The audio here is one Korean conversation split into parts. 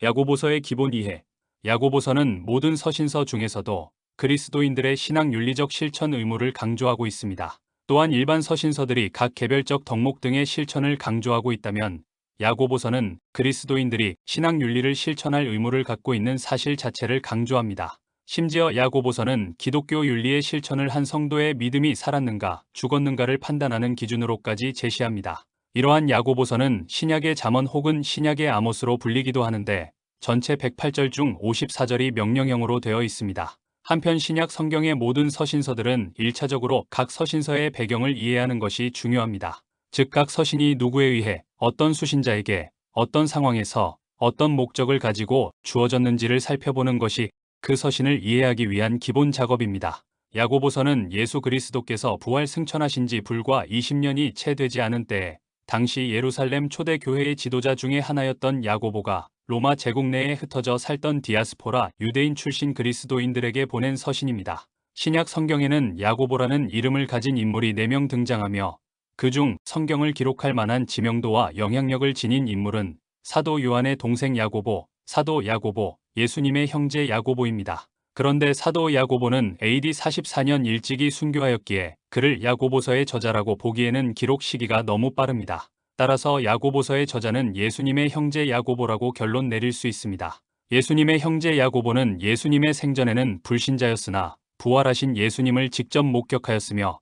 야고보서의 기본 이해. 야고보서는 모든 서신서 중에서도 그리스도인들의 신앙 윤리적 실천 의무를 강조하고 있습니다. 또한 일반 서신서들이 각 개별적 덕목 등의 실천을 강조하고 있다면 야고보서는 그리스도인들이 신앙 윤리를 실천할 의무를 갖고 있는 사실 자체를 강조합니다. 심지어 야고보서는 기독교 윤리의 실천을 한 성도의 믿음이 살았는가 죽었는가를 판단하는 기준으로까지 제시합니다. 이러한 야고보서는 신약의 잠언 혹은 신약의 아모스로 불리기도 하는데 전체 108절 중 54절이 명령형으로 되어 있습니다. 한편 신약 성경의 모든 서신서들은 1차적으로 각 서신서의 배경을 이해하는 것이 중요합니다. 즉 각 서신이 누구에 의해 어떤 수신자에게 어떤 상황에서 어떤 목적을 가지고 주어졌는지를 살펴보는 것이 그 서신을 이해하기 위한 기본 작업입니다. 야고보서는 예수 그리스도께서 부활 승천하신 지 불과 20년이 채 되지 않은 때에 당시 예루살렘 초대 교회의 지도자 중에 하나였던 야고보가 로마 제국 내에 흩어져 살던 디아스포라 유대인 출신 그리스도인들에게 보낸 서신입니다. 신약 성경에는 야고보라는 이름을 가진 인물이 4명 등장하며 그중 성경을 기록할 만한 지명도와 영향력을 지닌 인물은 사도 요한의 동생 야고보, 사도 야고보, 예수님의 형제 야고보입니다. 그런데 사도 야고보는 AD 44년 일찍이 순교하였기에 그를 야고보서의 저자라고 보기에는 기록 시기가 너무 빠릅니다. 따라서 야고보서의 저자는 예수님의 형제 야고보라고 결론 내릴 수 있습니다. 예수님의 형제 야고보는 예수님의 생전에는 불신자였으나 부활하신 예수님을 직접 목격하였으며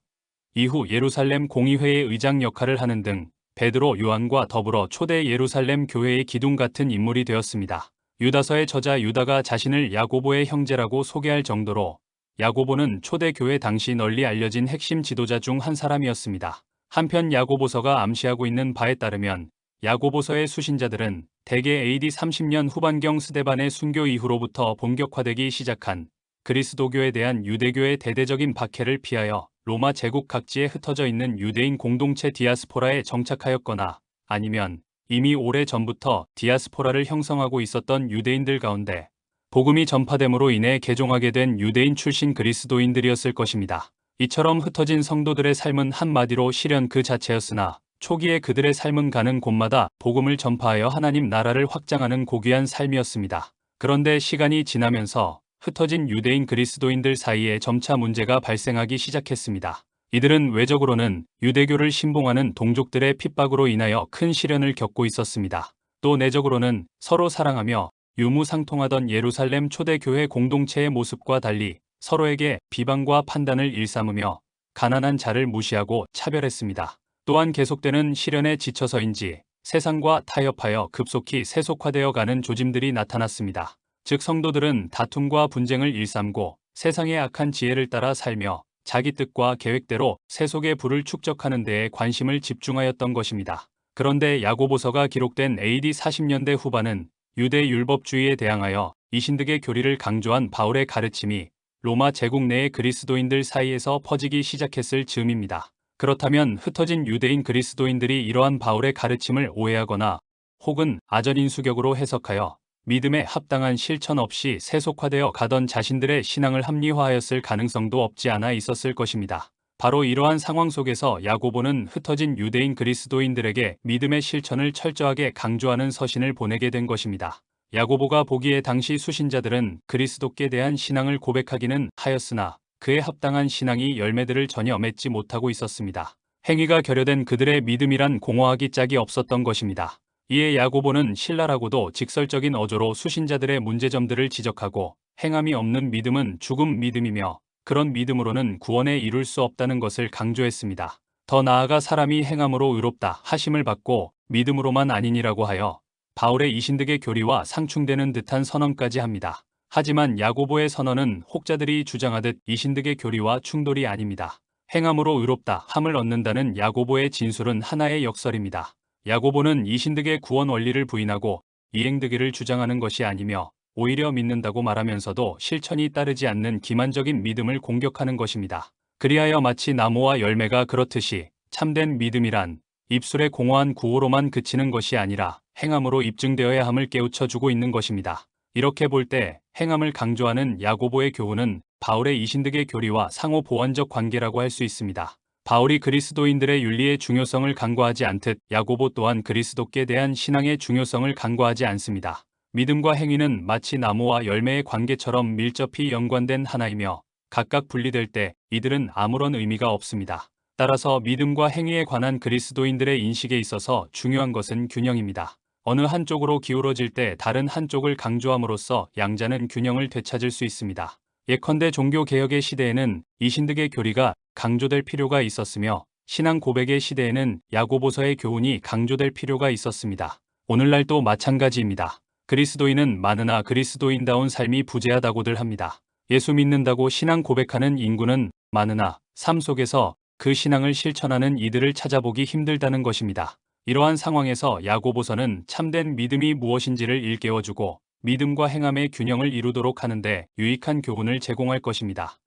이후 예루살렘 공의회의 의장 역할을 하는 등 베드로, 요한과 더불어 초대 예루살렘 교회의 기둥 같은 인물이 되었습니다. 유다서의 저자 유다가 자신을 야고보의 형제라고 소개할 정도로 야고보는 초대교회 당시 널리 알려진 핵심 지도자 중 한 사람이었습니다. 한편 야고보서가 암시하고 있는 바에 따르면 야고보서의 수신자들은 대개 AD 30년 후반경 스데반의 순교 이후로부터 본격화되기 시작한 그리스도교에 대한 유대교의 대대적인 박해를 피하여 로마 제국 각지에 흩어져 있는 유대인 공동체 디아스포라에 정착하였거나 아니면 이미 오래 전부터 디아스포라를 형성하고 있었던 유대인들 가운데 복음이 전파됨으로 인해 개종하게 된 유대인 출신 그리스도인들이었을 것입니다. 이처럼 흩어진 성도들의 삶은 한마디로 시련 그 자체였으나 초기에 그들의 삶은 가는 곳마다 복음을 전파하여 하나님 나라를 확장하는 고귀한 삶이었습니다. 그런데 시간이 지나면서 흩어진 유대인 그리스도인들 사이에 점차 문제가 발생하기 시작했습니다. 이들은 외적으로는 유대교를 신봉하는 동족들의 핍박으로 인하여 큰 시련을 겪고 있었습니다. 또 내적으로는 서로 사랑하며 유무상통하던 예루살렘 초대교회 공동체의 모습과 달리 서로에게 비방과 판단을 일삼으며 가난한 자를 무시하고 차별했습니다. 또한 계속되는 시련에 지쳐서인지 세상과 타협하여 급속히 세속화되어 가는 조짐들이 나타났습니다. 즉 성도들은 다툼과 분쟁을 일삼고 세상의 악한 지혜를 따라 살며 자기 뜻과 계획대로 세속의 부를 축적하는 데에 관심을 집중하였던 것입니다. 그런데 야고보서가 기록된 AD 40년대 후반은 유대 율법주의에 대항하여 이신득의 교리를 강조한 바울의 가르침이 로마 제국 내의 그리스도인들 사이에서 퍼지기 시작했을 즈음입니다. 그렇다면 흩어진 유대인 그리스도인들이 이러한 바울의 가르침을 오해하거나 혹은 아전인수격으로 해석하여 믿음에 합당한 실천 없이 세속화되어 가던 자신들의 신앙을 합리화하였을 가능성도 없지 않아 있었을 것입니다. 바로 이러한 상황 속에서 야고보는 흩어진 유대인 그리스도인들에게 믿음의 실천을 철저하게 강조하는 서신을 보내게 된 것입니다. 야고보가 보기에 당시 수신자들은 그리스도께 대한 신앙을 고백하기는 하였으나 그에 합당한 신앙이 열매들을 전혀 맺지 못하고 있었습니다. 행위가 결여된 그들의 믿음이란 공허하기 짝이 없었던 것입니다. 이에 야고보는 신랄하고도 직설적인 어조로 수신자들의 문제점들을 지적하고 행함이 없는 믿음은 죽음 믿음이며 그런 믿음으로는 구원에 이룰 수 없다는 것을 강조했습니다. 더 나아가 사람이 행함으로 의롭다 하심을 받고 믿음으로만 아니니라고 하여 바울의 이신득의 교리와 상충되는 듯한 선언까지 합니다. 하지만 야고보의 선언은 혹자들이 주장하듯 이신득의 교리와 충돌이 아닙니다. 행함으로 의롭다 함을 얻는다는 야고보의 진술은 하나의 역설입니다. 야고보는 이신득의 구원 원리를 부인하고 이행되기를 주장하는 것이 아니며 오히려 믿는다고 말하면서도 실천이 따르지 않는 기만적인 믿음을 공격하는 것입니다. 그리하여 마치 나무와 열매가 그렇듯이 참된 믿음이란 입술의 공허한 구호로만 그치는 것이 아니라 행함으로 입증되어야 함을 깨우쳐주고 있는 것입니다. 이렇게 볼 때 행함을 강조하는 야고보의 교훈은 바울의 이신득의 교리와 상호 보완적 관계라고 할 수 있습니다. 바울이 그리스도인들의 윤리의 중요성을 간과하지 않듯 야고보 또한 그리스도께 대한 신앙의 중요성을 간과하지 않습니다. 믿음과 행위는 마치 나무와 열매의 관계처럼 밀접히 연관된 하나이며 각각 분리될 때 이들은 아무런 의미가 없습니다. 따라서 믿음과 행위에 관한 그리스도인들의 인식에 있어서 중요한 것은 균형입니다. 어느 한쪽으로 기울어질 때 다른 한쪽을 강조함으로써 양자는 균형을 되찾을 수 있습니다. 예컨대 종교개혁의 시대에는 이신득의 교리가 강조될 필요가 있었으며 신앙 고백의 시대에는 야고보서의 교훈이 강조될 필요가 있었습니다. 오늘날도 마찬가지입니다. 그리스도인은 많으나 그리스도인다운 삶이 부재하다고들 합니다. 예수 믿는다고 신앙 고백하는 인구는 많으나 삶 속에서 그 신앙을 실천하는 이들을 찾아보기 힘들다는 것입니다. 이러한 상황에서 야고보서는 참된 믿음이 무엇인지를 일깨워주고 믿음과 행함의 균형을 이루도록 하는데 유익한 교훈을 제공할 것입니다.